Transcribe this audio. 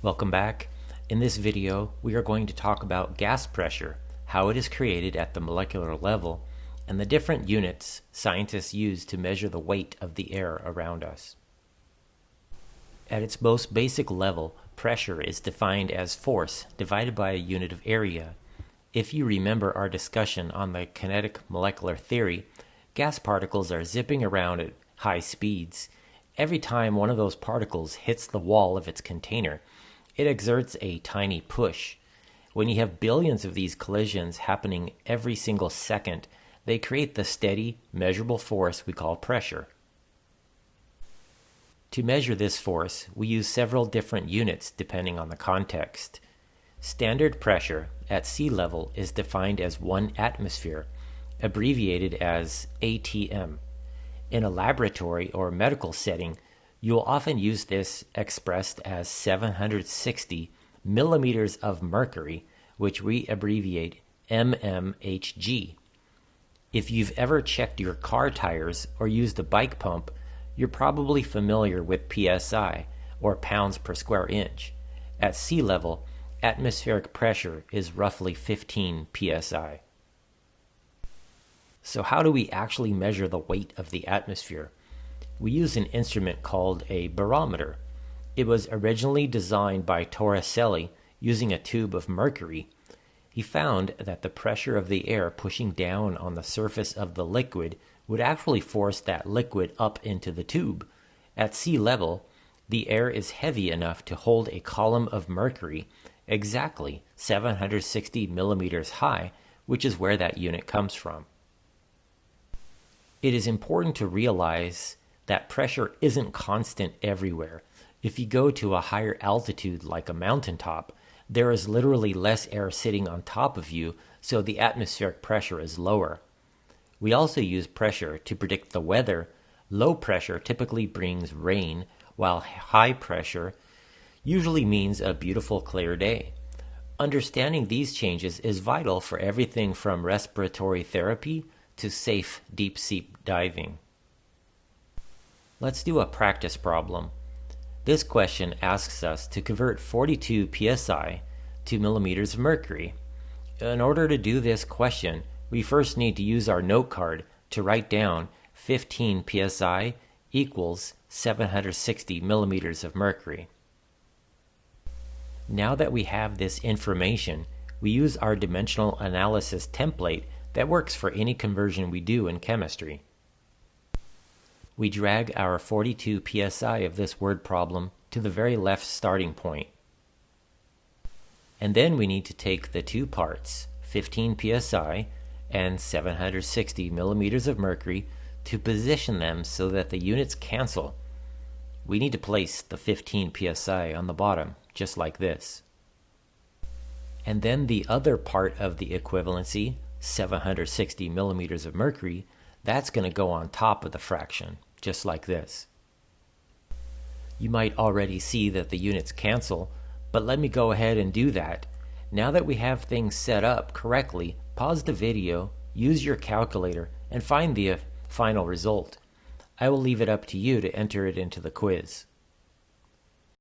Welcome back. In this video, we are going to talk about gas pressure, how it is created at the molecular level, and the different units scientists use to measure the weight of the air around us. At its most basic level, pressure is defined as force divided by a unit of area. If you remember our discussion on the kinetic molecular theory, gas particles are zipping around at high speeds. Every time one of those particles hits the wall of its container, it exerts a tiny push. When you have billions of these collisions happening every single second, they create the steady, measurable force we call pressure. To measure this force, we use several different units depending on the context. Standard pressure at sea level is defined as 1 atmosphere, abbreviated as ATM. In a laboratory or medical setting, you will often use this expressed as 760 millimeters of mercury, which we abbreviate mmHg. If you've ever checked your car tires or used a bike pump, you're probably familiar with PSI, or pounds per square inch. At sea level, atmospheric pressure is roughly 15 psi. So how do we actually measure the weight of the atmosphere? We use an instrument called a barometer. It was originally designed by Torricelli using a tube of mercury. He found that the pressure of the air pushing down on the surface of the liquid would actually force that liquid up into the tube. At sea level, the air is heavy enough to hold a column of mercury exactly 760 millimeters high, which is where that unit comes from. It is important to realize that pressure isn't constant everywhere. If you go to a higher altitude like a mountaintop, there is literally less air sitting on top of you, so the atmospheric pressure is lower. We also use pressure to predict the weather. Low pressure typically brings rain, while high pressure usually means a beautiful clear day. Understanding these changes is vital for everything from respiratory therapy to safe deep-sea diving. Let's do a practice problem. This question asks us to convert 42 psi to millimeters of mercury. In order to do this question, we first need to use our note card to write down 15 psi equals 760 millimeters of mercury. Now that we have this information, we use our dimensional analysis template that works for any conversion we do in chemistry. We drag our 42 psi of this word problem to the very left starting point. And then we need to take the two parts, 15 psi and 760 millimeters of mercury, to position them so that the units cancel. We need to place the 15 psi on the bottom, just like this. And then the other part of the equivalency, 760 millimeters of mercury, that's going to go on top of the fraction, just like this. You might already see that the units cancel, but let me go ahead and do that. Now that we have things set up correctly, pause the video, use your calculator, and find the final result. I will leave it up to you to enter it into the quiz.